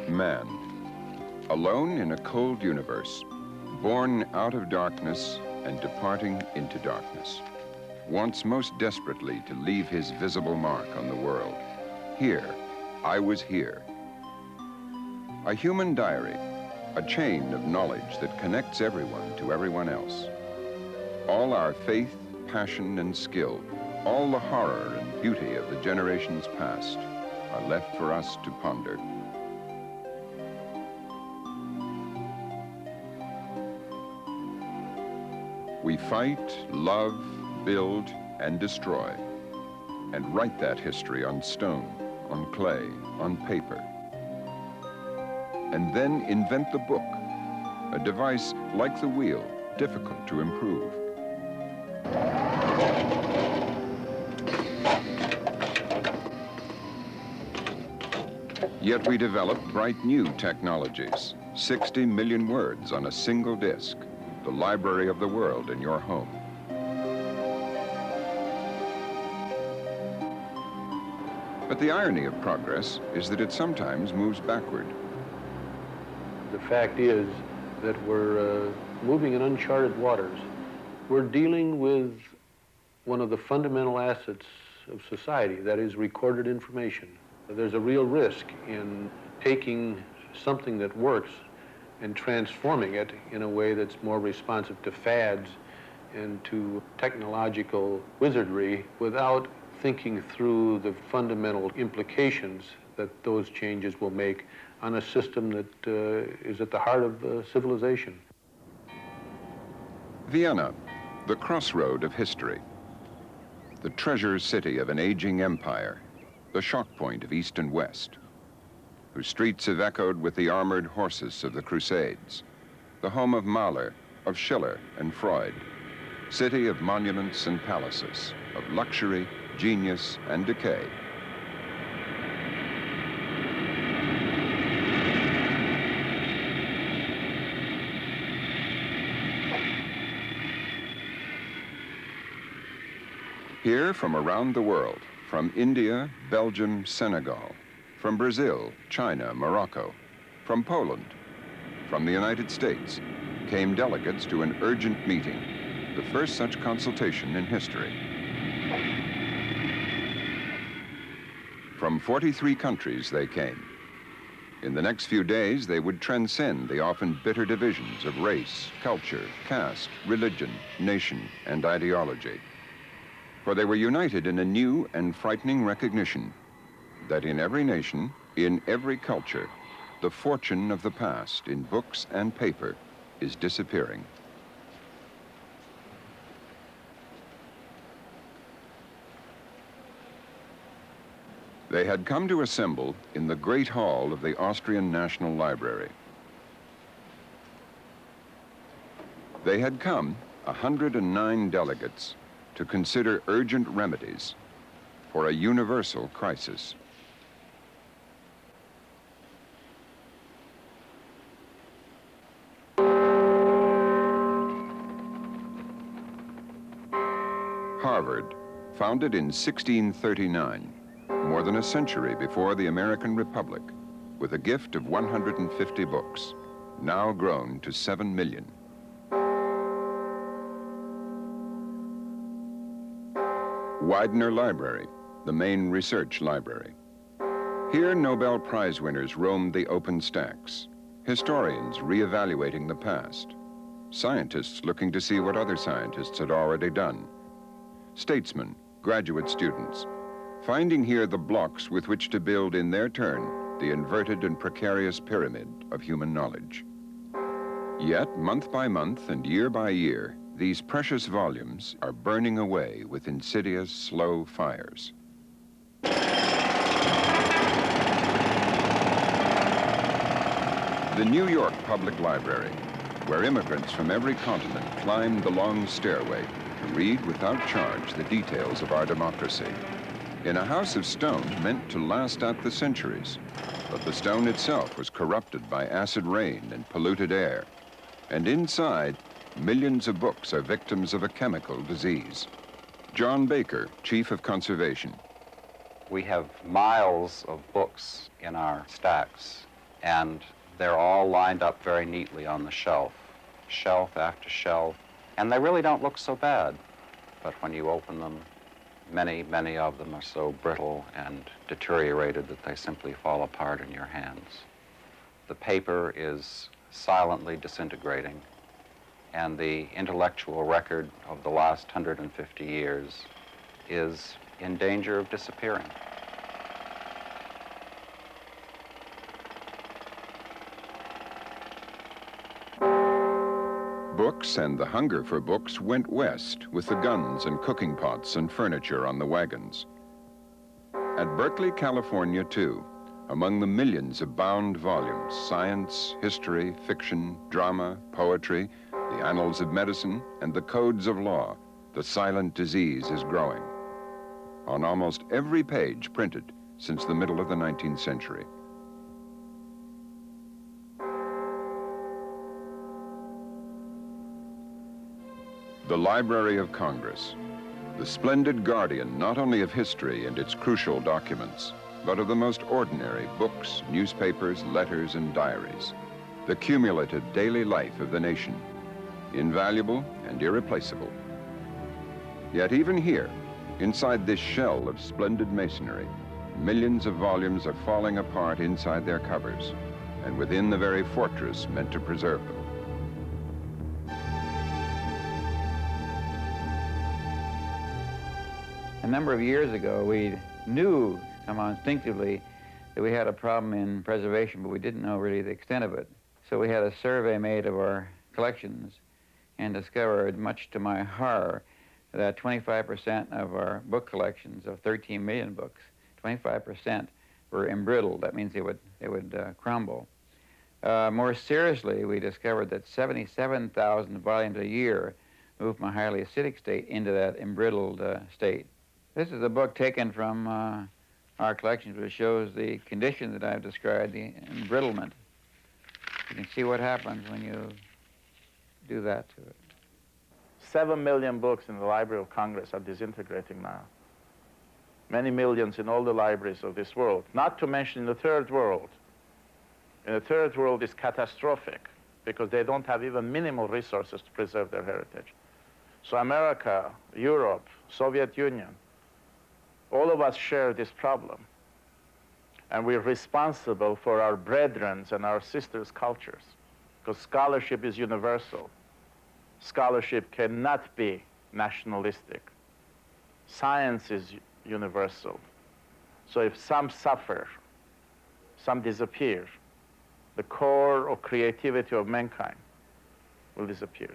Man, alone in a cold universe, born out of darkness and departing into darkness, wants most desperately to leave his visible mark on the world. Here, I was here. A human diary, a chain of knowledge that connects everyone to everyone else. All our faith, passion, and skill, all the horror and beauty of the generations past are left for us to ponder. We fight, love, build, and destroy, and write that history on stone, on clay, on paper. And then invent the book, a device like the wheel, difficult to improve. Yet we developed bright new technologies, 60 million words on a single disk, the library of the world in your home. But the irony of progress is that it sometimes moves backward. The fact is that we're moving in uncharted waters. We're dealing with one of the fundamental assets of society, that is recorded information. There's a real risk in taking something that works and transforming it in a way that's more responsive to fads and to technological wizardry without thinking through the fundamental implications that those changes will make on a system that is at the heart of civilization. Vienna, the crossroad of history, the treasure city of an aging empire, the shock point of East and West, whose streets have echoed with the armored horses of the Crusades, the home of Mahler, of Schiller and Freud, city of monuments and palaces, of luxury, genius, and decay. Here from around the world, from India, Belgium, Senegal, from Brazil, China, Morocco, from Poland, from the United States, came delegates to an urgent meeting, the first such consultation in history. From 43 countries they came. In the next few days, they would transcend the often bitter divisions of race, culture, caste, religion, nation, and ideology. For they were united in a new and frightening recognition that in every nation, in every culture, the fortune of the past in books and paper is disappearing. They had come to assemble in the Great Hall of the Austrian National Library. They had come, 109 delegates, to consider urgent remedies for a universal crisis. Harvard, founded in 1639, more than a century before the American Republic, with a gift of 150 books, now grown to 7 million. Widener Library, the main research library. Here, Nobel Prize winners roamed the open stacks, historians reevaluating the past, scientists looking to see what other scientists had already done, statesmen, graduate students, finding here the blocks with which to build in their turn the inverted and precarious pyramid of human knowledge. Yet, month by month and year by year, these precious volumes are burning away with insidious, slow fires. The New York Public Library, where immigrants from every continent climbed the long stairway to read without charge the details of our democracy. In a house of stone meant to last out the centuries, but the stone itself was corrupted by acid rain and polluted air, and inside, millions of books are victims of a chemical disease. John Baker, Chief of Conservation. We have miles of books in our stacks, And they're all lined up very neatly on the shelf, shelf after shelf, and they really don't look so bad. But when you open them, many, many of them are so brittle and deteriorated that they simply fall apart in your hands. The paper is silently disintegrating, and the intellectual record of the last 150 years is in danger of disappearing. Books and the hunger for books went west with the guns and cooking pots and furniture on the wagons. At Berkeley, California, too, among the millions of bound volumes, science, history, fiction, drama, poetry, the annals of medicine, and the codes of law, the silent disease is growing. On almost every page printed since the middle of the 19th century. The Library of Congress, the splendid guardian not only of history and its crucial documents, but of the most ordinary books, newspapers, letters, and diaries, the cumulative daily life of the nation, invaluable and irreplaceable. Yet even here, inside this shell of splendid masonry, millions of volumes are falling apart inside their covers and within the very fortress meant to preserve them. A number of years ago, we knew somehow instinctively that we had a problem in preservation, but we didn't know really the extent of it. So we had a survey made of our collections and discovered, much to my horror, that 25% of our book collections of 13 million books, 25% were embrittled. That means they would crumble. More seriously, we discovered that 77,000 volumes a year moved from a highly acidic state into that embrittled state. This is a book taken from our collections, which shows the condition that I've described, the embrittlement. You can see what happens when you do that to it. 7 million books in the Library of Congress are disintegrating now. Many millions in all the libraries of this world, not to mention in the third world. In the third world, it's catastrophic because they don't have even minimal resources to preserve their heritage. So America, Europe, Soviet Union, all of us share this problem. And we're responsible for our brethren's and our sisters' cultures, because scholarship is universal. Scholarship cannot be nationalistic. Science is universal. So if some suffer, some disappear, the core of creativity of mankind will disappear.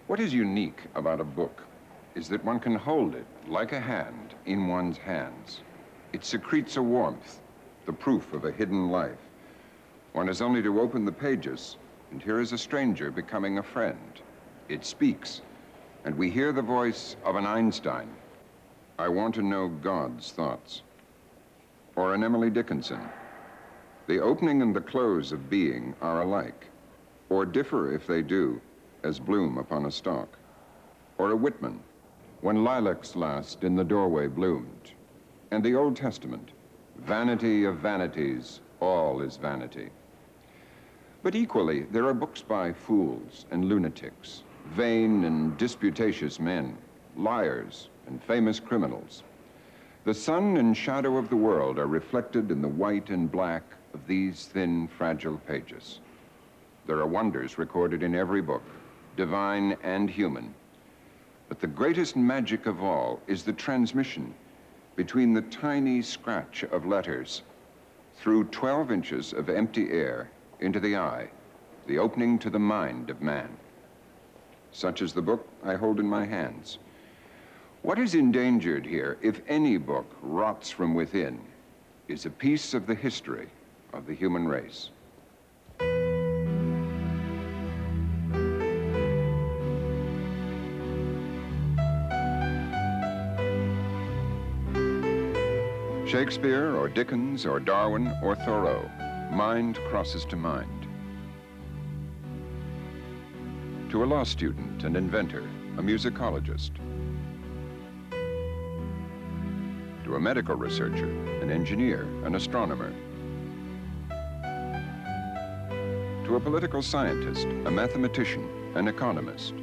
What is unique about a book is that one can hold it like a hand in one's hands. It secretes a warmth, the proof of a hidden life. One has only to open the pages, and here is a stranger becoming a friend. It speaks, and we hear the voice of an Einstein. I want to know God's thoughts. Or an Emily Dickinson. The opening and the close of being are alike, or differ if they do, as bloom upon a stalk. Or a Whitman, when lilacs last in the doorway bloomed. And the Old Testament, vanity of vanities, all is vanity. But equally, there are books by fools and lunatics, vain and disputatious men, liars and famous criminals. The sun and shadow of the world are reflected in the white and black of these thin, fragile pages. There are wonders recorded in every book, divine and human. But the greatest magic of all is the transmission between the tiny scratch of letters through 12 inches of empty air into the eye, the opening to the mind of man. Such is the book I hold in my hands. What is endangered here, if any book rots from within, is a piece of the history of the human race. Shakespeare or Dickens or Darwin or Thoreau, mind crosses to mind. To a law student, an inventor, a musicologist. To a medical researcher, an engineer, an astronomer. To a political scientist, a mathematician, an economist.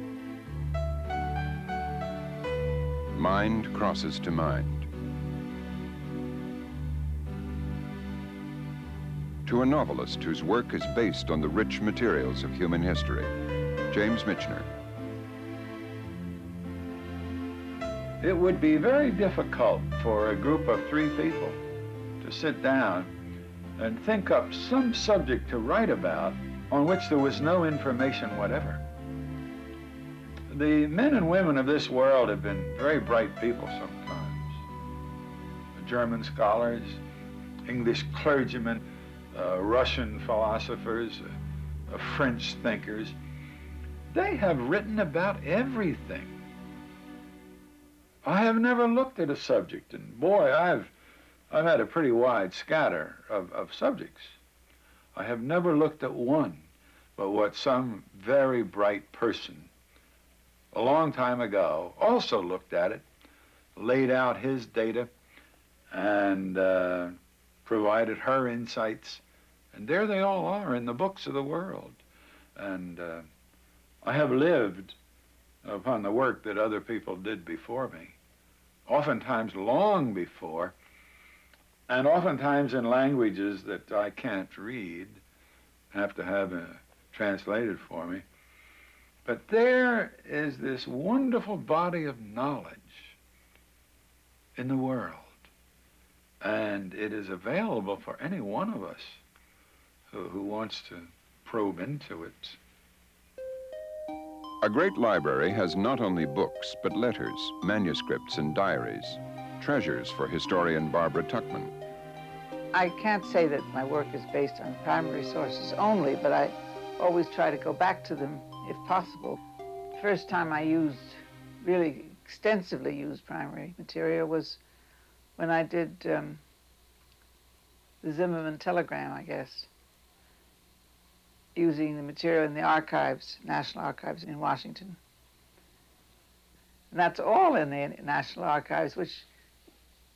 Mind crosses to mind. To a novelist whose work is based on the rich materials of human history, James Michener. It would be very difficult for a group of 3 people to sit down and think up some subject to write about on which there was no information whatever. The men and women of this world have been very bright people sometimes. German scholars, English clergymen, Russian philosophers, French thinkers. They have written about everything. I have never looked at a subject, and boy, I've had a pretty wide scatter of subjects. I have never looked at one, but what some very bright person a long time ago also looked at it, laid out his data, and provided her insights, and there they all are in the books of the world. And I have lived upon the work that other people did before me, oftentimes long before, and oftentimes in languages that I can't read, have to have translated for me. But there is this wonderful body of knowledge in the world, and it is available for any one of us who wants to probe into it. A great library has not only books, but letters, manuscripts, and diaries, treasures for historian Barbara Tuchman. I can't say that my work is based on primary sources only, but I always try to go back to them if possible. The first time I really extensively used primary material was when I did the Zimmerman telegram, I guess, using the material in the archives, National Archives in Washington. And that's all in the National Archives, which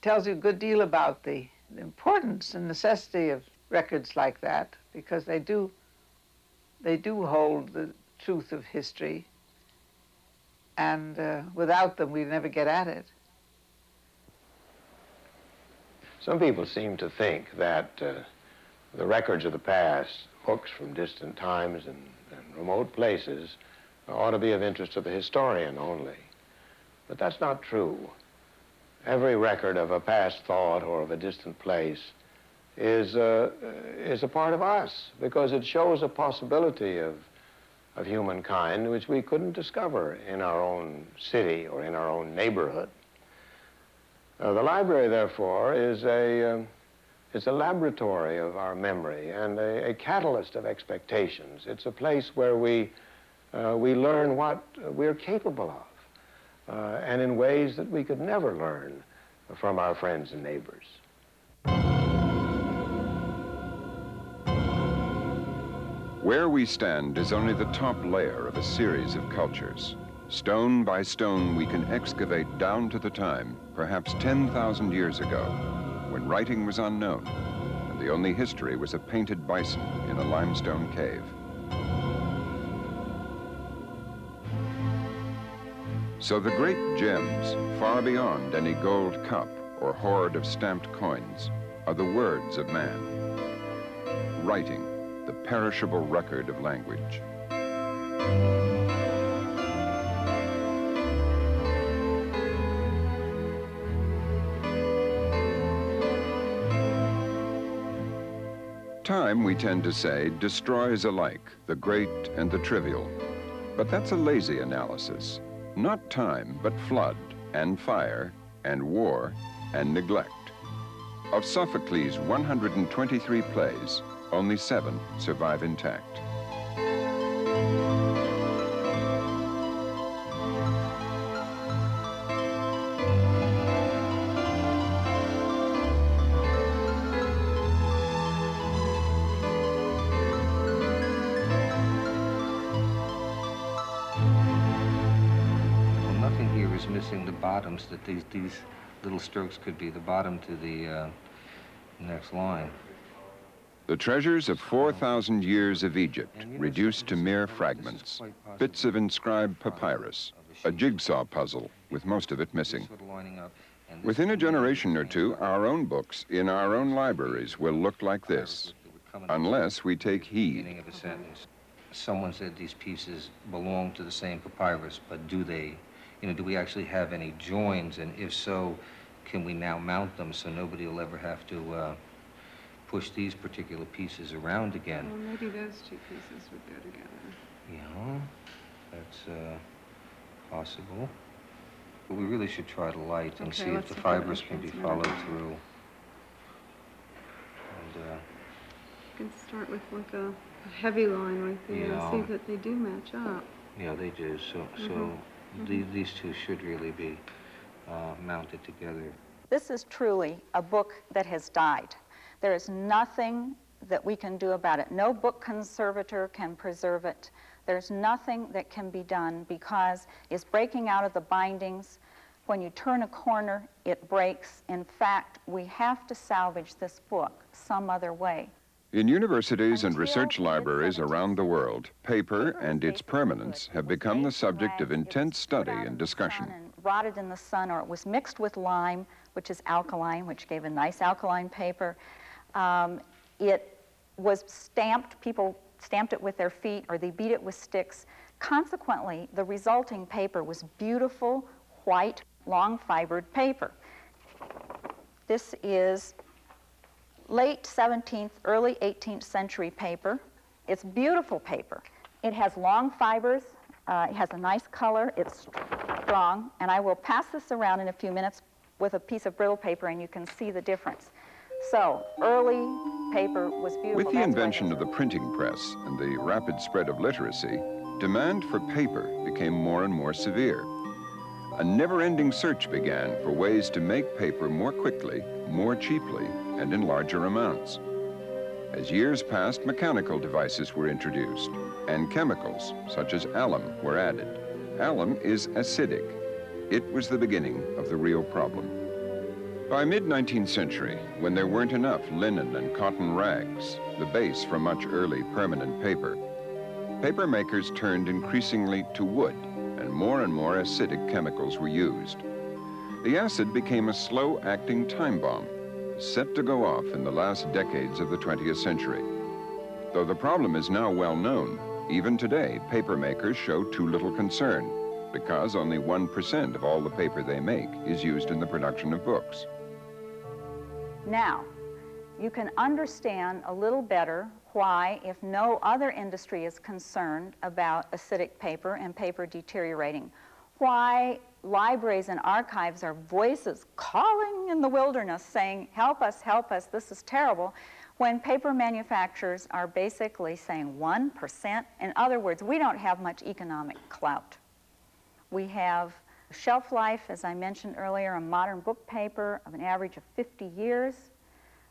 tells you a good deal about the importance and necessity of records like that, because they do hold the truth of history, and without them we'd never get at it. Some people seem to think that the records of the past, books from distant times and remote places, ought to be of interest to the historian only. But that's not true. Every record of a past thought or of a distant place is a part of us, because it shows a possibility of humankind which we couldn't discover in our own city or in our own neighborhood. The library, therefore, is a laboratory of our memory and a catalyst of expectations. It's a place where we learn what we're capable of, and in ways that we could never learn from our friends and neighbors. Where we stand is only the top layer of a series of cultures. Stone by stone, we can excavate down to the time, perhaps 10,000 years ago, when writing was unknown, and the only history was a painted bison in a limestone cave. So the great gems, far beyond any gold cup or hoard of stamped coins, are the words of man. Writing, the perishable record of language. Time, we tend to say, destroys alike the great and the trivial. But that's a lazy analysis. Not time, but flood and fire and war and neglect. Of Sophocles' 123 plays, only 7 survive intact. Well, nothing here is missing the bottoms, that these little strokes could be the bottom to the next line. The treasures of 4,000 years of Egypt, reduced to mere fragments, bits of inscribed papyrus, a jigsaw puzzle, with most of it missing. Within a generation or two, our own books in our own libraries will look like this, unless we take heed. Someone said these pieces belong to the same papyrus, but do they? Do we actually have any joins? And if so, can we now mount them so nobody will ever have to push these particular pieces around again? Well, maybe those two pieces would go together. Yeah, that's possible. But we really should try to light and see if the fibers can be followed through. And you can start with like a heavy line right there and see that they do match up. Yeah, they do. So these two should really be mounted together. This is truly a book that has died. There is nothing that we can do about it. No book conservator can preserve it. There's nothing that can be done because it's breaking out of the bindings. When you turn a corner, it breaks. In fact, we have to salvage this book some other way. In universities and research libraries around the world, paper and its permanence have become the subject of intense study and discussion. And rotted in the sun, or it was mixed with lime, which is alkaline, which gave a nice alkaline paper. It was stamped, people stamped it with their feet, or they beat it with sticks. Consequently, the resulting paper was beautiful, white, long-fibered paper. This is late 17th, early 18th century paper. It's beautiful paper. It has long fibers, it has a nice color, it's strong, and I will pass this around in a few minutes with a piece of brittle paper and you can see the difference. So, early paper was beautiful. With the invention of the printing press and the rapid spread of literacy, demand for paper became more and more severe. A never-ending search began for ways to make paper more quickly, more cheaply, and in larger amounts. As years passed, mechanical devices were introduced, and chemicals, such as alum, were added. Alum is acidic. It was the beginning of the real problem. By mid-19th century, when there weren't enough linen and cotton rags, the base for much early permanent paper, paper makers turned increasingly to wood, and more acidic chemicals were used. The acid became a slow-acting time bomb, set to go off in the last decades of the 20th century. Though the problem is now well known, even today, paper makers show too little concern, because only 1% of all the paper they make is used in the production of books. Now, you can understand a little better why, if no other industry is concerned about acidic paper and paper deteriorating, why libraries and archives are voices calling in the wilderness saying, help us, this is terrible, when paper manufacturers are basically saying 1%. In other words, we don't have much economic clout. We have shelf life, as I mentioned earlier, a modern book paper of an average of 50 years.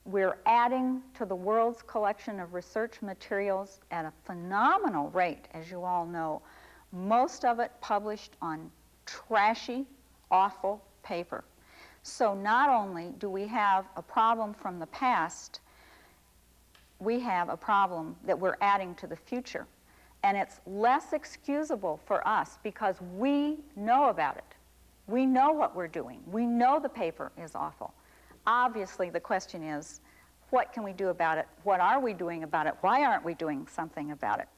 We're adding to the world's collection of research materials at a phenomenal rate, as you all know, most of it published on trashy, awful paper. So not only do we have a problem from the past, we have a problem that we're adding to the future. And it's less excusable for us because we know about it. We know what we're doing. We know the paper is awful. Obviously, the question is, what can we do about it? What are we doing about it? Why aren't we doing something about it?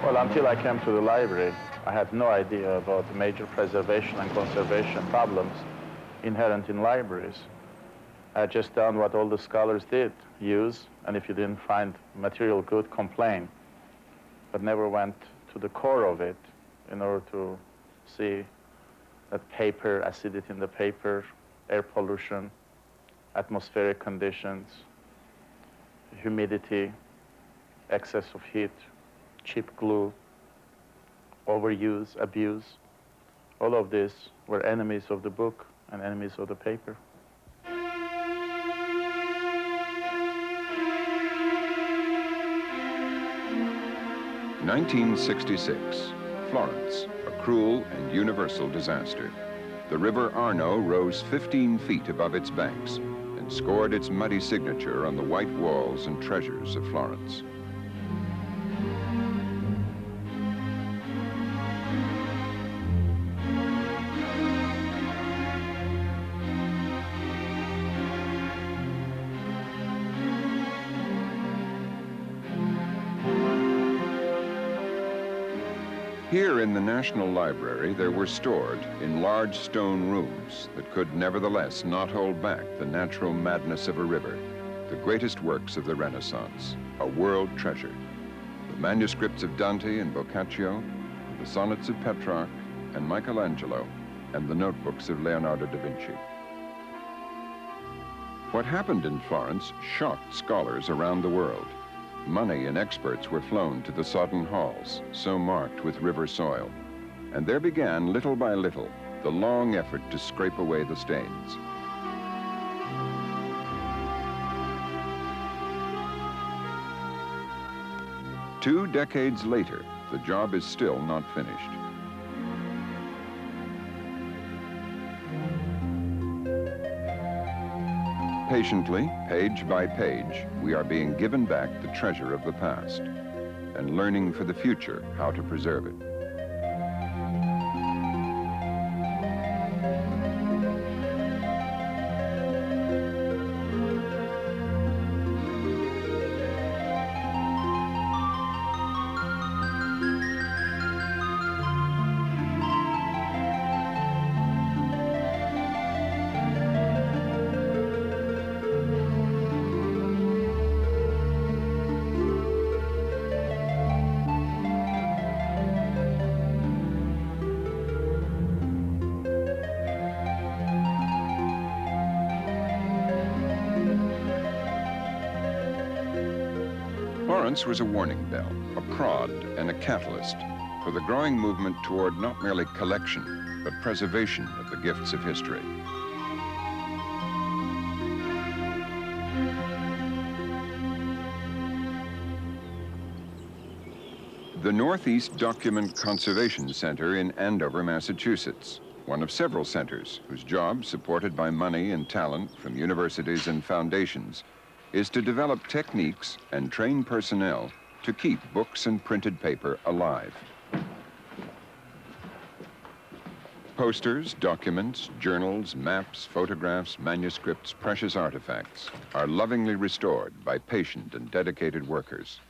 Well, until I came to the library, I had no idea about the major preservation and conservation problems inherent in libraries. I had just done what all the scholars did, use, and if you didn't find material good, complain, but never went to the core of it in order to see that paper, acidity in the paper, air pollution, atmospheric conditions, humidity, excess of heat, cheap glue, overuse, abuse. All of these were enemies of the book and enemies of the paper. 1966, Florence, a cruel and universal disaster. The river Arno rose 15 feet above its banks and scored its muddy signature on the white walls and treasures of Florence. Here in the National Library, there were stored in large stone rooms that could nevertheless not hold back the natural madness of a river, the greatest works of the Renaissance, a world treasure. The manuscripts of Dante and Boccaccio, the sonnets of Petrarch and Michelangelo, and the notebooks of Leonardo da Vinci. What happened in Florence shocked scholars around the world. Money and experts were flown to the sodden halls, so marked with river soil. And there began, little by little, the long effort to scrape away the stains. Two decades later, the job is still not finished. Patiently, page by page, we are being given back the treasure of the past and learning for the future how to preserve it. Florence was a warning bell, a prod, and a catalyst for the growing movement toward not merely collection, but preservation of the gifts of history. The Northeast Document Conservation Center in Andover, Massachusetts, one of several centers whose job, supported by money and talent from universities and foundations, is to develop techniques and train personnel to keep books and printed paper alive. Posters, documents, journals, maps, photographs, manuscripts, precious artifacts are lovingly restored by patient and dedicated workers.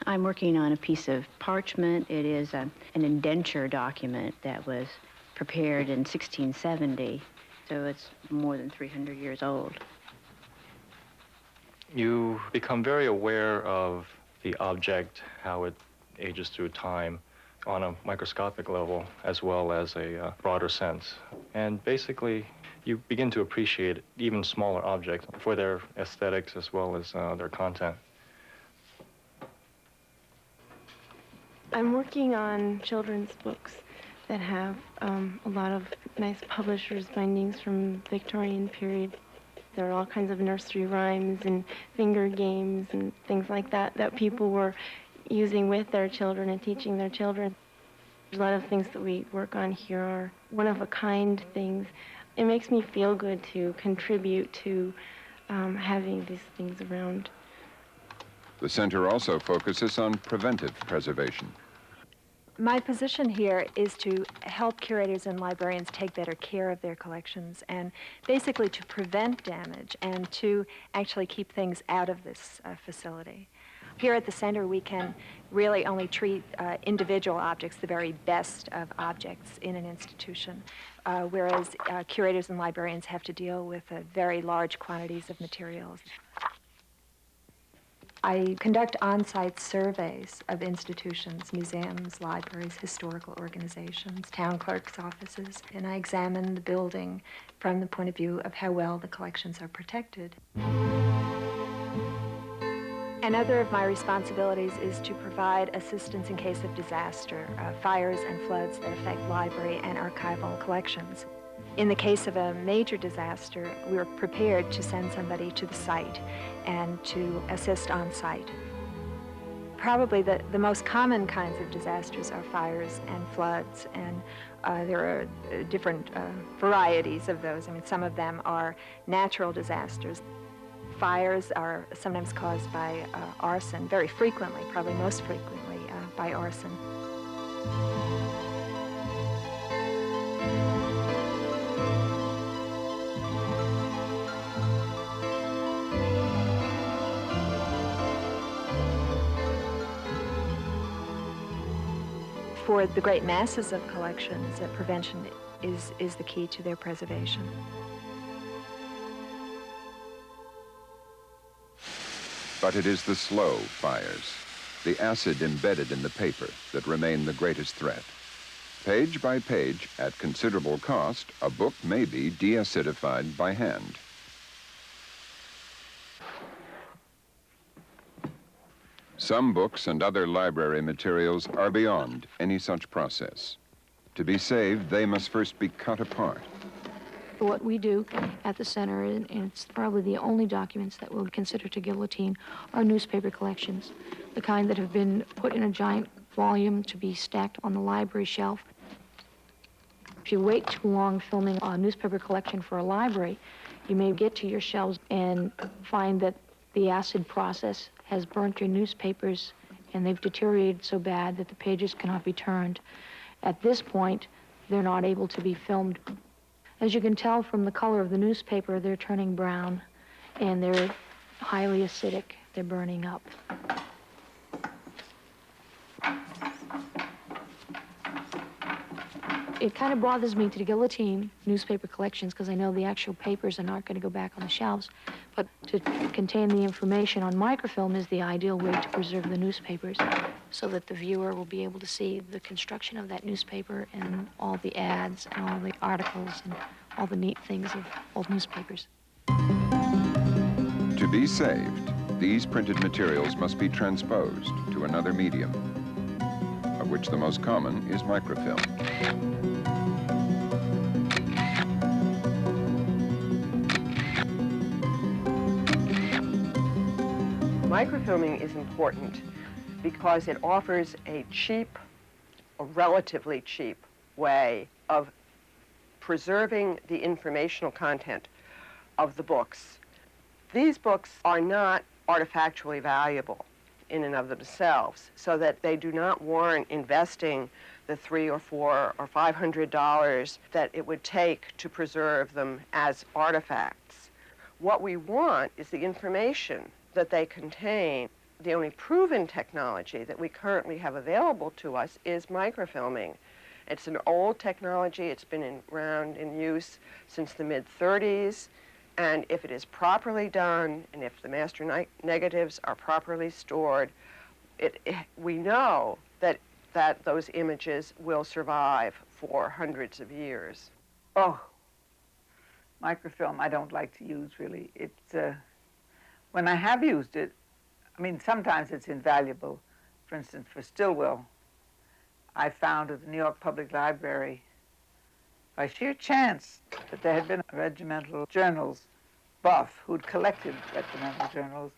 I'm working on a piece of parchment. It is an indenture document that was prepared in 1670, so it's more than 300 years old. You become very aware of the object, how it ages through time on a microscopic level as well as a broader sense. And basically, you begin to appreciate even smaller objects for their aesthetics as well as their content. I'm working on children's books that have a lot of nice publishers' bindings from Victorian period. There are all kinds of nursery rhymes and finger games and things like that that people were using with their children and teaching their children. A lot of things that we work on here are one-of-a-kind things. It makes me feel good to contribute to having these things around. The center also focuses on preventive preservation. My position here is to help curators and librarians take better care of their collections and basically to prevent damage and to actually keep things out of this facility. Here at the center, we can really only treat individual objects, the very best of objects in an institution, whereas curators and librarians have to deal with very large quantities of materials. I conduct on-site surveys of institutions, museums, libraries, historical organizations, town clerks' offices, and I examine the building from the point of view of how well the collections are protected. Another of my responsibilities is to provide assistance in case of disaster, fires and floods that affect library and archival collections. In the case of a major disaster, we're prepared to send somebody to the site and to assist on site. Probably the most common kinds of disasters are fires and floods, and there are different varieties of those. I mean, some of them are natural disasters. Fires are sometimes caused by arson, very frequently, probably most frequently by arson. For the great masses of collections, prevention is the key to their preservation. But it is the slow fires, the acid embedded in the paper, that remain the greatest threat. Page by page, at considerable cost, a book may be deacidified by hand. Some books and other library materials are beyond any such process. To be saved, they must first be cut apart. What we do at the center, and it's probably the only documents that we'll consider to guillotine, are newspaper collections, the kind that have been put in a giant volume to be stacked on the library shelf. If you wait too long filming a newspaper collection for a library, you may get to your shelves and find that the acid process has burnt your newspapers and they've deteriorated so bad that the pages cannot be turned. At this point, they're not able to be filmed. As you can tell from the color of the newspaper, they're turning brown and they're highly acidic. They're burning up. It kind of bothers me to guillotine newspaper collections because I know the actual papers are not going to go back on the shelves. But to contain the information on microfilm is the ideal way to preserve the newspapers so that the viewer will be able to see the construction of that newspaper and all the ads and all the articles and all the neat things of old newspapers. To be saved, these printed materials must be transposed to another medium, of which the most common is microfilm. Microfilming is important because it offers a cheap, or relatively cheap, way of preserving the informational content of the books. These books are not artifactually valuable in and of themselves, so that they do not warrant investing the $300 or $400 or $500 that it would take to preserve them as artifacts. What we want is the information that they contain. The only proven technology that we currently have available to us is microfilming. It's an old technology. It's been around in use since the mid-30s. And if it is properly done, and if the master negatives are properly stored, we know that those images will survive for hundreds of years. Oh, microfilm I don't like to use, really. When I have used it, I mean, sometimes it's invaluable. For instance, for Stilwell, I found at the New York Public Library, by sheer chance, that there had been a regimental journals buff who'd collected regimental journals,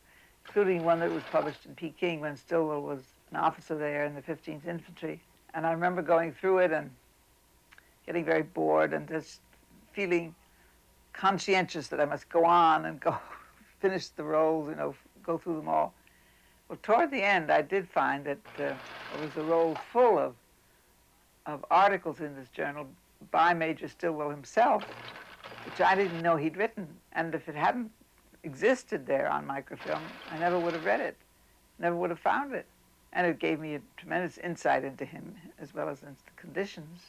including one that was published in Peking when Stilwell was an officer there in the 15th Infantry. And I remember going through it and getting very bored and just feeling conscientious that I must go on and go finish the rolls, you know, go through them all. Well, toward the end, I did find that there was a roll full of articles in this journal by Major Stilwell himself, which I didn't know he'd written. And if it hadn't existed there on microfilm, I never would have read it, never would have found it. And it gave me a tremendous insight into him as well as into the conditions.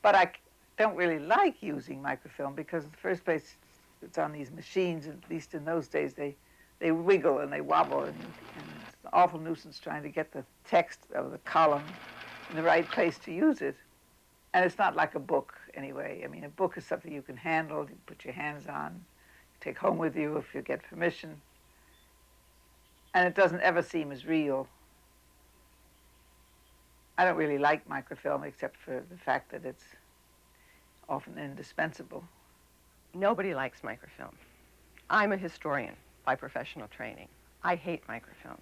But I don't really like using microfilm because in the first place, it's on these machines, at least in those days, they they wiggle and they wobble, and it's an awful nuisance trying to get the text of the column in the right place to use it. And it's not like a book anyway. I mean, a book is something you can handle, you put your hands on, take home with you if you get permission. And it doesn't ever seem as real. I don't really like microfilm except for the fact that it's often indispensable. Nobody likes microfilm. I'm a historian by professional training. I hate microfilm.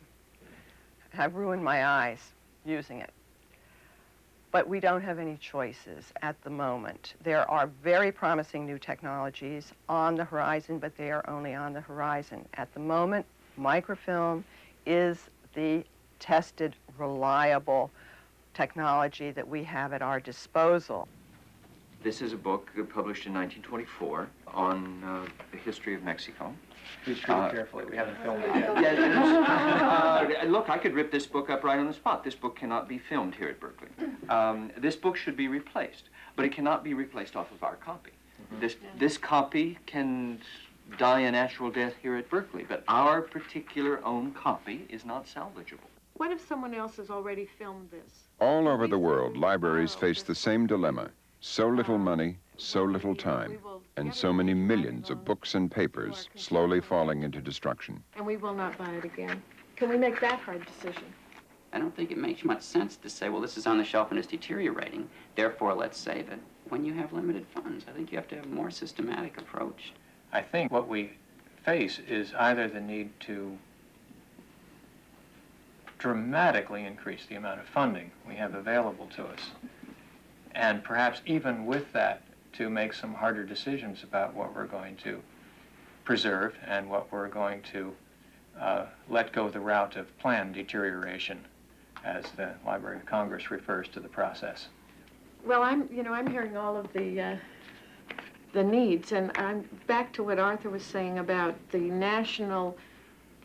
I've ruined my eyes using it. But we don't have any choices at the moment. There are very promising new technologies on the horizon, but they are only on the horizon. At the moment, microfilm is the tested, reliable technology that we have at our disposal. This is a book published in 1924 on the history of Mexico. Please treat it carefully. We haven't filmed it yet. Yes, look, I could rip this book up right on the spot. This book cannot be filmed here at Berkeley. This book should be replaced, but it cannot be replaced off of our copy. This copy can die a natural death here at Berkeley, but our particular own copy is not salvageable. What if someone else has already filmed this? All over the world, libraries face the same dilemma. So little money, so little time, and so many millions of books and papers slowly falling into destruction. And we will not buy it again. Can we make that hard decision? I don't think it makes much sense to say, well, this is on the shelf and it's deteriorating, therefore let's save it. When you have limited funds, I think you have to have a more systematic approach. I think what we face is either the need to dramatically increase the amount of funding we have available to us, and perhaps even with that, to make some harder decisions about what we're going to preserve and what we're going to let go the route of planned deterioration, as the Library of Congress refers to the process. Well, I'm hearing all of the needs, and I'm back to what Arthur was saying about the national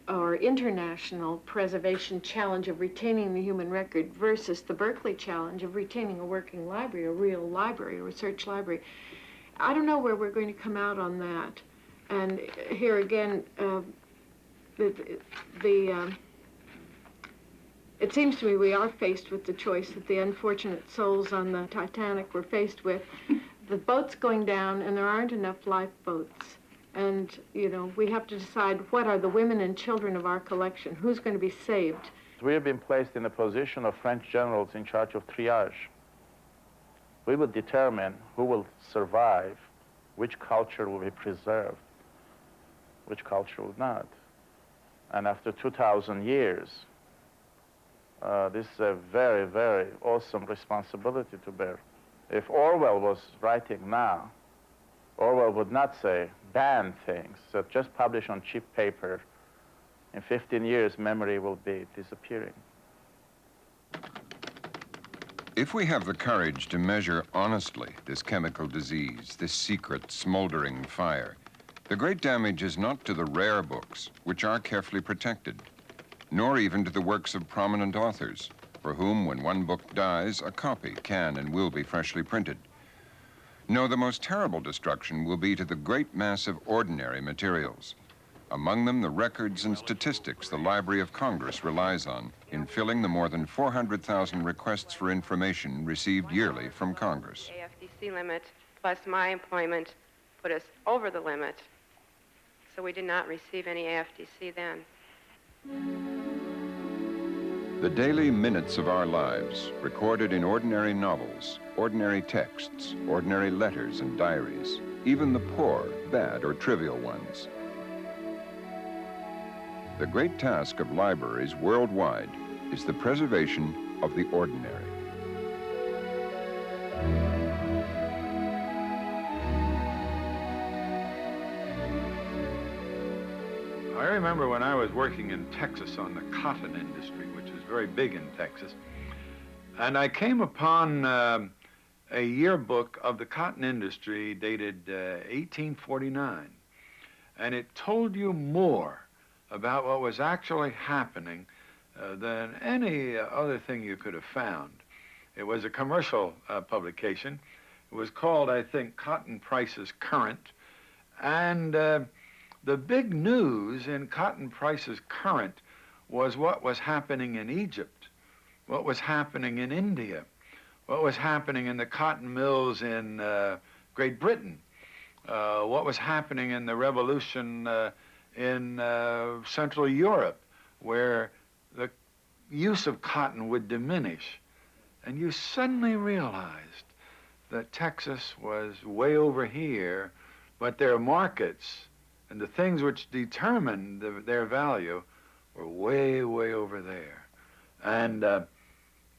or international preservation challenge of retaining the human record versus the Berkeley challenge of retaining a working library, a real library, a research library. I don't know where we're going to come out on that. And here again, it seems to me we are faced with the choice that the unfortunate souls on the Titanic were faced with. The boat's going down and there aren't enough lifeboats. And, we have to decide what are the women and children of our collection, who's going to be saved. We have been placed in the position of French generals in charge of triage. We will determine who will survive, which culture will be preserved, which culture will not. And after 2,000 years, this is a very, very awesome responsibility to bear. If Orwell was writing now, Orwell would not say, ban things, so just publish on cheap paper. In 15 years, memory will be disappearing. If we have the courage to measure honestly this chemical disease, this secret smoldering fire, the great damage is not to the rare books, which are carefully protected, nor even to the works of prominent authors, for whom, when one book dies, a copy can and will be freshly printed. No, the most terrible destruction will be to the great mass of ordinary materials. Among them, the records and statistics the Library of Congress relies on in filling the more than 400,000 requests for information received yearly from Congress. AFDC limit plus my employment put us over the limit, so we did not receive any AFDC then. The daily minutes of our lives, recorded in ordinary novels, ordinary texts, ordinary letters and diaries, even the poor, bad, or trivial ones. The great task of libraries worldwide is the preservation of the ordinary. I remember when I was working in Texas on the cotton industry, which is very big in Texas, and I came upon a yearbook of the cotton industry dated 1849, and it told you more about what was actually happening than any other thing you could have found. It was a commercial publication. It was called, I think, Cotton Prices Current, and The big news in Cotton Price's Current was what was happening in Egypt, what was happening in India, what was happening in the cotton mills in Great Britain, what was happening in the revolution in Central Europe, where the use of cotton would diminish. And you suddenly realized that Texas was way over here, but their markets and the things which determined their value were way, way over there. And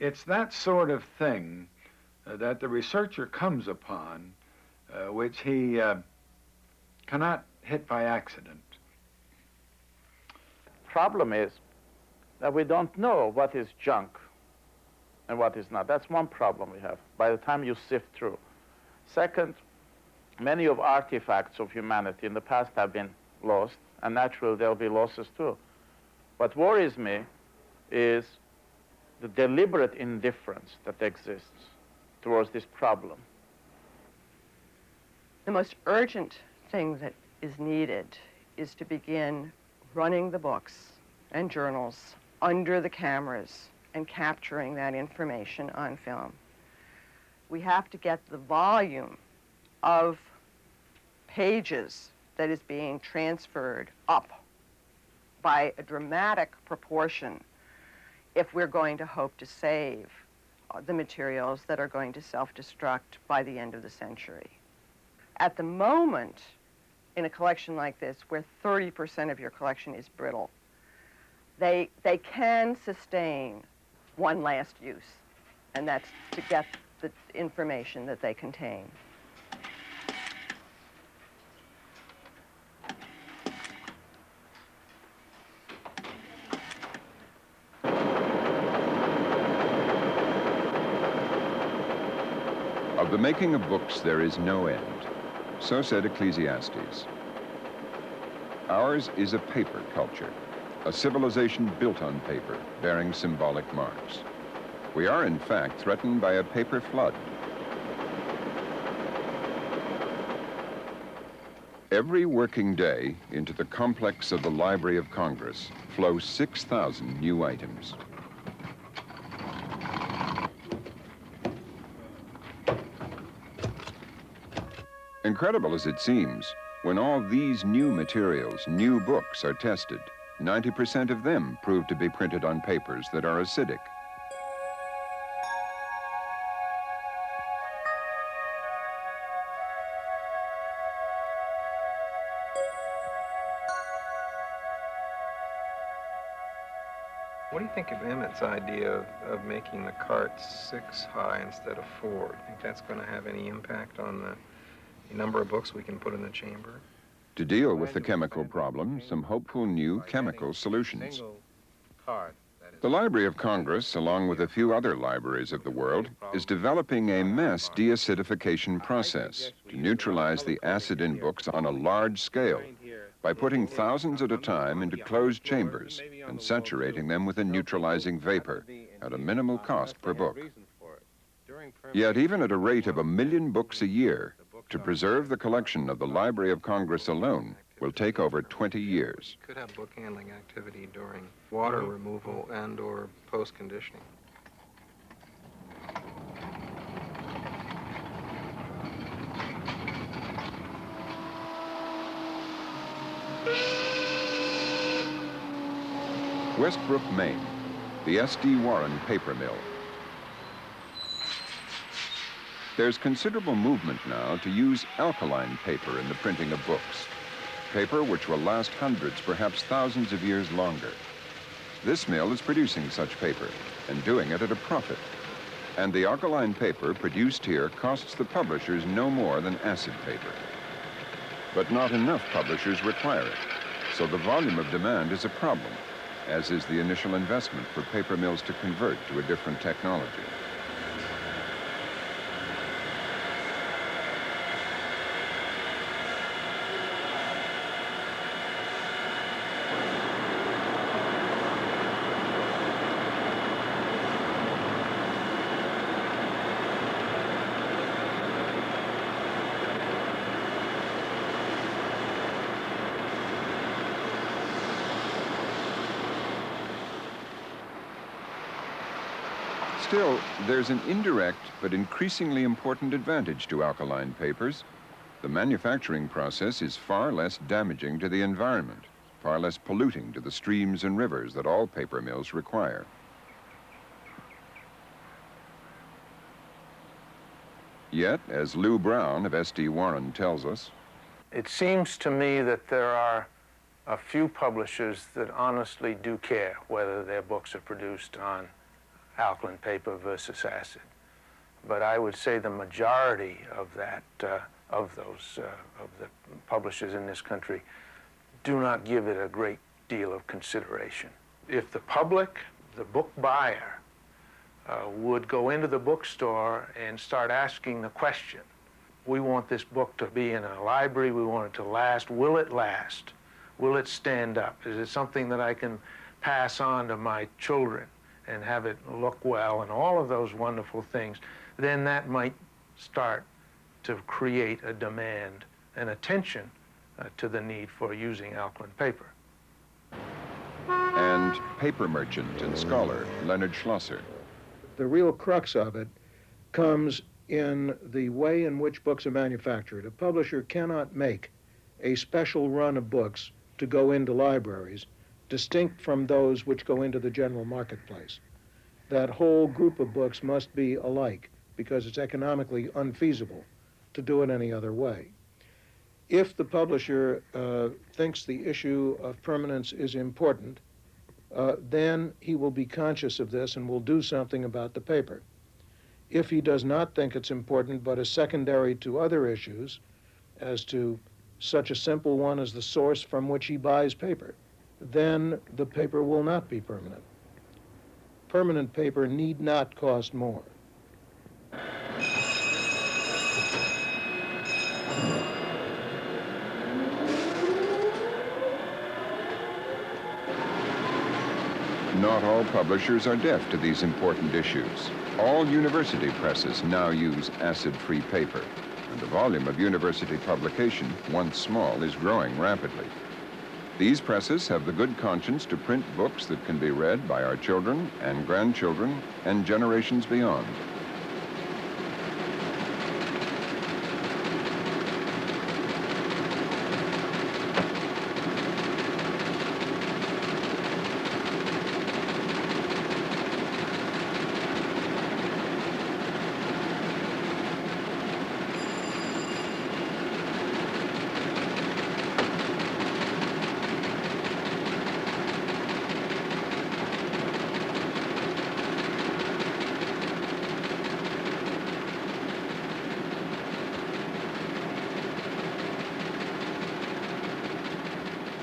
it's that sort of thing that the researcher comes upon, which he cannot hit by accident. Problem is that we don't know what is junk and what is not. That's one problem we have by the time you sift through. Second, many of artifacts of humanity in the past have been lost, and naturally there'll be losses too. What worries me is the deliberate indifference that exists towards this problem. The most urgent thing that is needed is to begin running the books and journals under the cameras and capturing that information on film. We have to get the volume of pages that is being transferred up by a dramatic proportion if we're going to hope to save the materials that are going to self-destruct by the end of the century. At the moment, in a collection like this, where 30% of your collection is brittle, they can sustain one last use, and that's to get the information that they contain. Of the making of books, there is no end. So said Ecclesiastes. Ours is a paper culture, a civilization built on paper, bearing symbolic marks. We are, in fact, threatened by a paper flood. Every working day, into the complex of the Library of Congress flow 6,000 new items. Incredible as it seems, when all these new materials, new books are tested, 90% of them prove to be printed on papers that are acidic. What do you think of Emmett's idea of making the carts 6 high instead of 4? Do you think that's going to have any impact on the number of books we can put in the chamber? To deal with the chemical problem, some hopeful new chemical solutions. The Library of Congress, along with a few other libraries of the world, is developing a mass deacidification process to neutralize the acid in books on a large scale by putting thousands at a time into closed chambers and saturating them with a neutralizing vapor at a minimal cost per book. Yet even at a rate of 1 million books a year, to preserve the collection of the Library of Congress alone will take over 20 years. Could have book handling activity during water removal and or post-conditioning. Westbrook, Maine, the S.D. Warren paper mill. There's considerable movement now to use alkaline paper in the printing of books, paper which will last hundreds, perhaps thousands of years longer. This mill is producing such paper and doing it at a profit. And the alkaline paper produced here costs the publishers no more than acid paper. But not enough publishers require it, so the volume of demand is a problem, as is the initial investment for paper mills to convert to a different technology. Still, there's an indirect but increasingly important advantage to alkaline papers. The manufacturing process is far less damaging to the environment, far less polluting to the streams and rivers that all paper mills require. Yet, as Lou Brown of S.D. Warren tells us, it seems to me that there are a few publishers that honestly do care whether their books are produced on alkaline paper versus acid. But I would say the majority of the publishers in this country do not give it a great deal of consideration. If the public, the book buyer, would go into the bookstore and start asking the question, we want this book to be in a library, we want it to last, will it last? Will it stand up? Is it something that I can pass on to my children and have it look well and all of those wonderful things? Then that might start to create a demand and attention to the need for using alkaline paper. And paper merchant and scholar Leonard Schlosser. The real crux of it comes in the way in which books are manufactured. A publisher cannot make a special run of books to go into libraries distinct from those which go into the general marketplace. That whole group of books must be alike because it's economically unfeasible to do it any other way. If the publisher thinks the issue of permanence is important, then he will be conscious of this and will do something about the paper. If he does not think it's important but is secondary to other issues, as to such a simple one as the source from which he buys paper, then the paper will not be permanent. Permanent paper need not cost more. Not all publishers are deaf to these important issues. All university presses now use acid-free paper, and the volume of university publication, once small, is growing rapidly. These presses have the good conscience to print books that can be read by our children and grandchildren and generations beyond.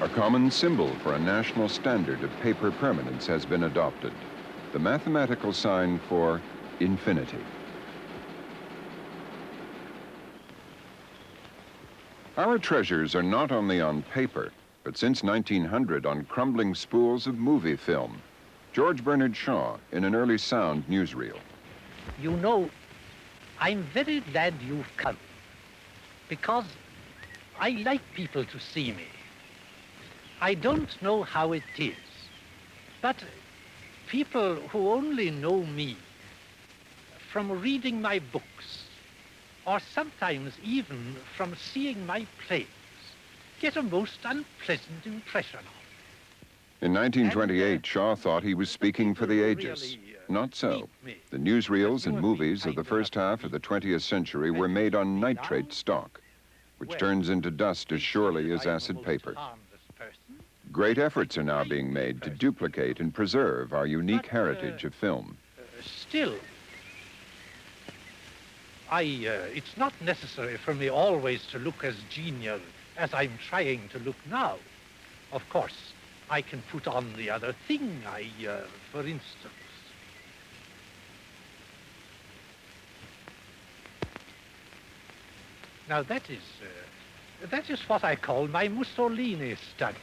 A common symbol for a national standard of paper permanence has been adopted, the mathematical sign for infinity. Our treasures are not only on paper, but since 1900 on crumbling spools of movie film. George Bernard Shaw in an early sound newsreel. You know, I'm very glad you've come, because I like people to see me. I don't know how it is, but people who only know me from reading my books, or sometimes even from seeing my plays, get a most unpleasant impression of. In 1928, Shaw thought he was speaking for the ages. Not so. The newsreels and movies of the first half of the 20th century were made on nitrate stock, which turns into dust as surely as acid paper. Great efforts are now being made to duplicate and preserve our unique heritage of film. Still, it's not necessary for me always to look as genial as I'm trying to look now. Of course, I can put on the other thing, for instance. Now that is what I call my Mussolini study.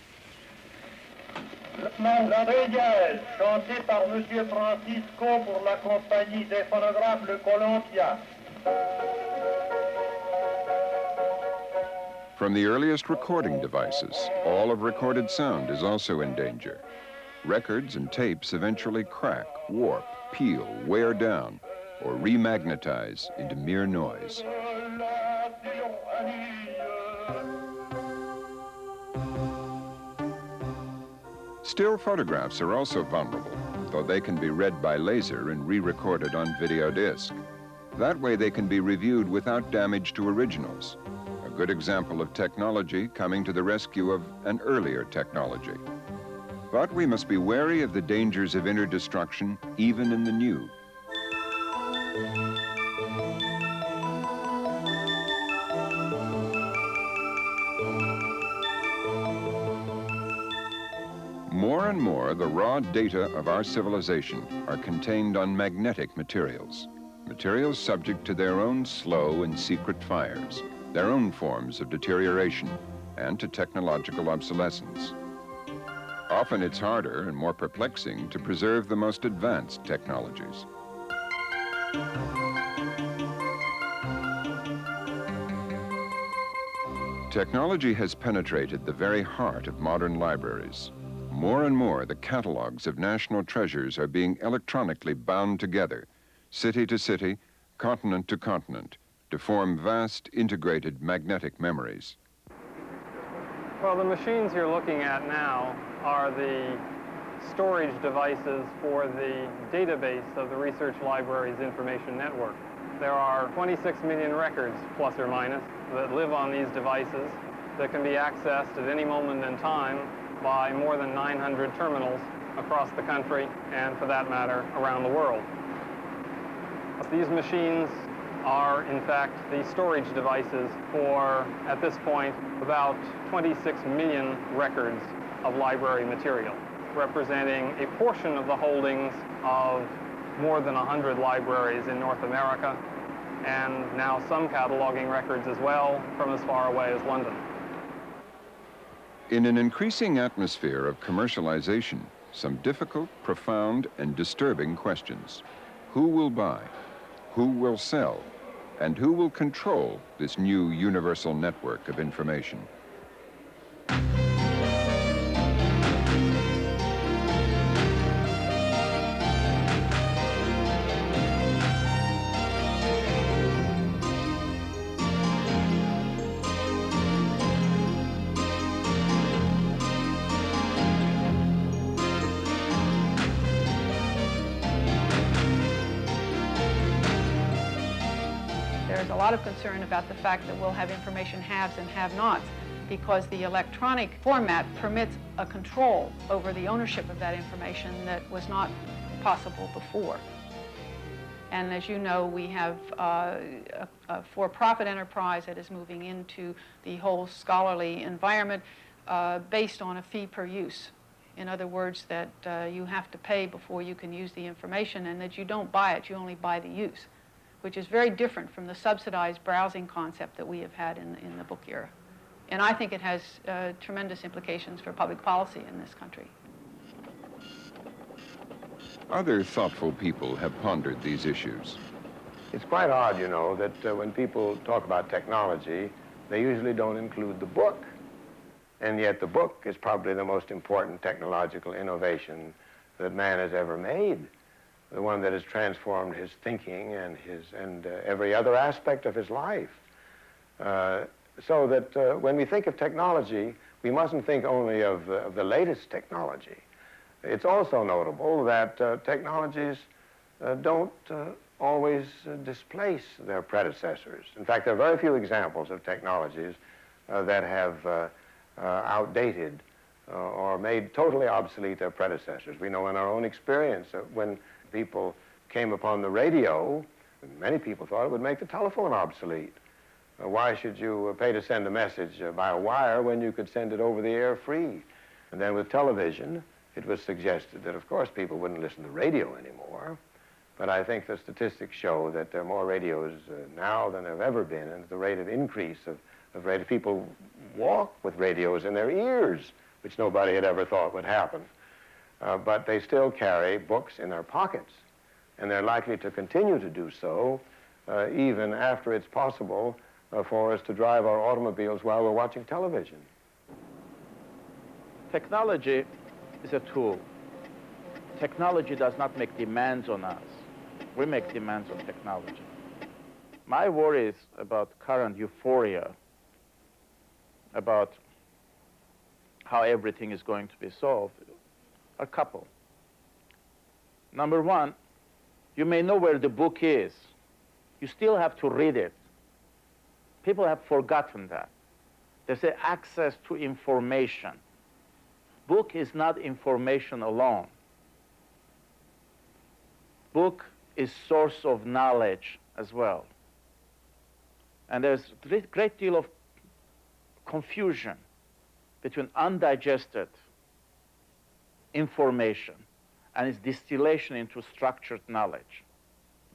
Rodriguez, chanté par Monsieur Francisco pour la compagnie des phonographes Le Columbia. From the earliest recording devices, all of recorded sound is also in danger. records and tapes eventually crack, warp, peel, wear down, or remagnetize into mere noise. Still photographs are also vulnerable, though they can be read by laser and re-recorded on video disc. That way they can be reviewed without damage to originals. A good example of technology coming to the rescue of an earlier technology. But we must be wary of the dangers of inner destruction, even in the new. More and more, the raw data of our civilization are contained on magnetic materials. Materials subject to their own slow and secret fires, their own forms of deterioration, and to technological obsolescence. Often it's harder and more perplexing to preserve the most advanced technologies. Technology has penetrated the very heart of modern libraries. More and more, the catalogs of national treasures are being electronically bound together, city to city, continent to continent, to form vast integrated magnetic memories. Well, the machines you're looking at now are the storage devices for the database of the Research Libraries Information Network. There are 26 million records, plus or minus, that live on these devices that can be accessed at any moment in time by more than 900 terminals across the country and, for that matter, around the world. These machines are, in fact, the storage devices for, at this point, about 26 million records of library material, representing a portion of the holdings of more than 100 libraries in North America, and now some cataloging records as well from as far away as London. In an increasing atmosphere of commercialization, some difficult, profound, and disturbing questions. Who will buy? Who will sell? And who will control this new universal network of information? There's a lot of concern about the fact that we'll have information haves and have-nots because the electronic format permits a control over the ownership of that information that was not possible before. And as you know, we have a for-profit enterprise that is moving into the whole scholarly environment based on a fee per use. In other words, that you have to pay before you can use the information, and that you don't buy it, you only buy the use, which is very different from the subsidized browsing concept that we have had in the book era. And I think it has tremendous implications for public policy in this country. Other thoughtful people have pondered these issues. It's quite odd, you know, that when people talk about technology, they usually don't include the book. And yet the book is probably the most important technological innovation that man has ever made. The one that has transformed his thinking and every other aspect of his life. So that when we think of technology, we mustn't think only of the latest technology. It's also notable that technologies don't always displace their predecessors. In fact, there are very few examples of technologies that have outdated or made totally obsolete their predecessors. We know in our own experience that when people came upon the radio, many people thought it would make the telephone obsolete. Why should you pay to send a message by a wire when you could send it over the air free? And then with television, it was suggested that, of course, people wouldn't listen to radio anymore. But I think the statistics show that there are more radios now than there have ever been, and the rate of increase of radio. People walk with radios in their ears, which nobody had ever thought would happen. But they still carry books in their pockets, and they're likely to continue to do so even after it's possible for us to drive our automobiles while we're watching television. Technology is a tool. technology does not make demands on us. We make demands on technology. My worries about current euphoria, about how everything is going to be solved, are a couple. Number one, you may know where the book is. You still have to read it. People have forgotten that. They say access to information. Book is not information alone. Book is source of knowledge as well. And there's a great deal of confusion between undigested information and its distillation into structured knowledge.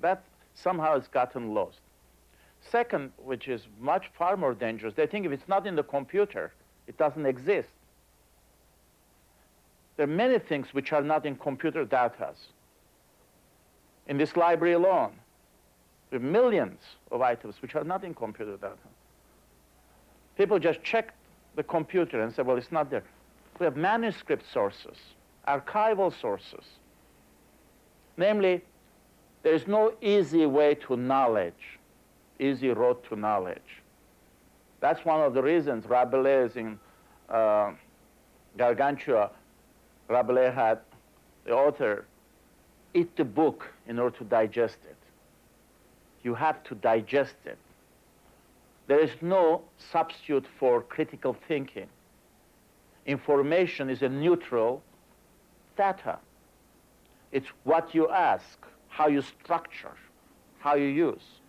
That somehow has gotten lost. Second, which is far more dangerous, they think if it's not in the computer, it doesn't exist. There are many things which are not in computer data. In this library alone, there are millions of items which are not in computer data. People just check the computer and say, well, it's not there. We have manuscript sources, archival sources. Namely, there is no easy way to knowledge, easy road to knowledge. That's one of the reasons Rabelais in Gargantua, Rabelais had the author eat the book in order to digest it. You have to digest it. There is no substitute for critical thinking. Information is a neutral data. It's what you ask, how you structure, how you use.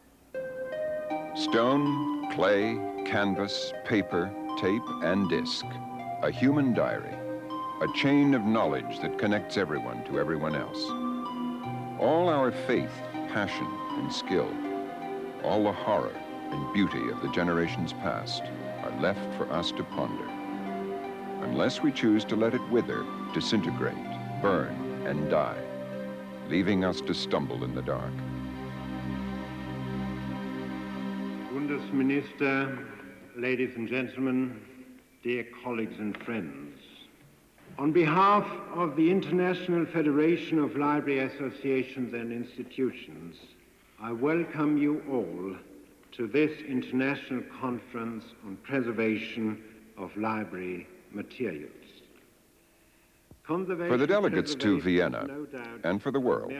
Stone, clay, canvas, paper, tape, and disc. A human diary. A chain of knowledge that connects everyone to everyone else. All our faith, passion, and skill, all the horror and beauty of the generations past are left for us to ponder. Unless we choose to let it wither, disintegrate, burn, and die, leaving us to stumble in the dark. Bundesminister, ladies and gentlemen, dear colleagues and friends, on behalf of the International Federation of Library Associations and Institutions, I welcome you all to this international conference on preservation of library materials. For the delegates to Vienna, and for the world,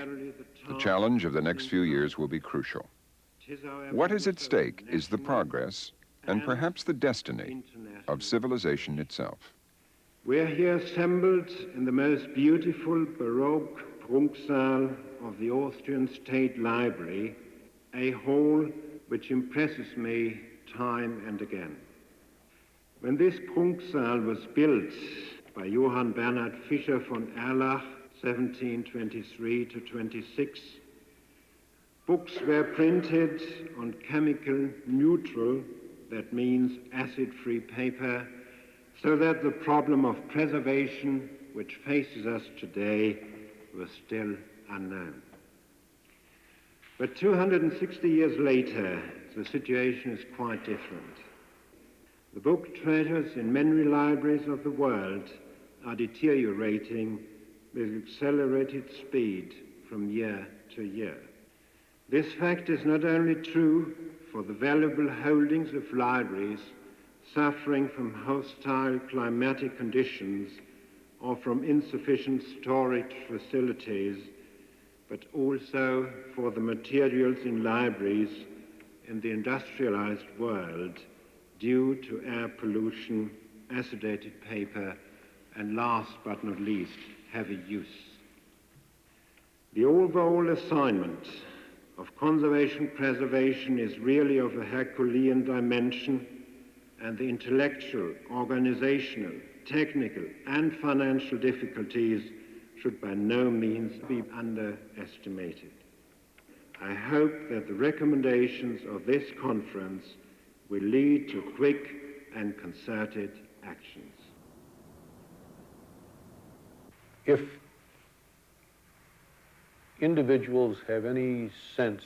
the challenge of the next few years will be crucial. What is at stake is the progress, and perhaps the destiny, of civilization itself. We are here assembled in the most beautiful Baroque Prunksaal of the Austrian State Library, a hall which impresses me time and again. When this Prunksaal was built by Johann Bernhard Fischer von Erlach, 1723 to 26, books were printed on chemical neutral, that means acid-free paper, so that the problem of preservation which faces us today was still unknown. But 260 years later, the situation is quite different. The book treasures in many libraries of the world are deteriorating with accelerated speed from year to year. This fact is not only true for the valuable holdings of libraries suffering from hostile climatic conditions or from insufficient storage facilities, but also for the materials in libraries in the industrialized world due to air pollution, acidated paper, and last but not least, heavy use. The overall assignment of conservation preservation is really of a Herculean dimension, and the intellectual, organizational, technical, and financial difficulties should by no means be underestimated. I hope that the recommendations of this conference will lead to quick and concerted actions. If individuals have any sense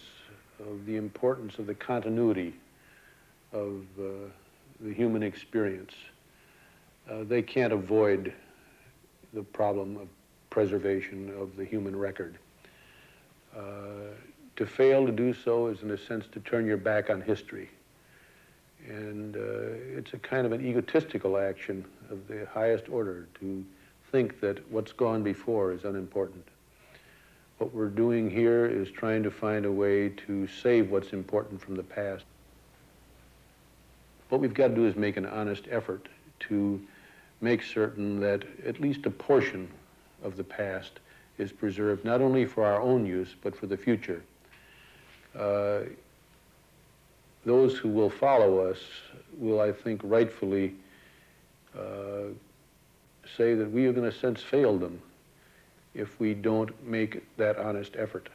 of the importance of the continuity of the human experience, they can't avoid the problem of preservation of the human record. To fail to do so is, in a sense, to turn your back on history. And it's a kind of an egotistical action of the highest order to think that what's gone before is unimportant. What we're doing here is trying to find a way to save what's important from the past. What we've got to do is make an honest effort to make certain that at least a portion of the past is preserved, not only for our own use, but for the future. Those who will follow us will, I think, rightfully say that we have, in a sense, failed them if we don't make that honest effort.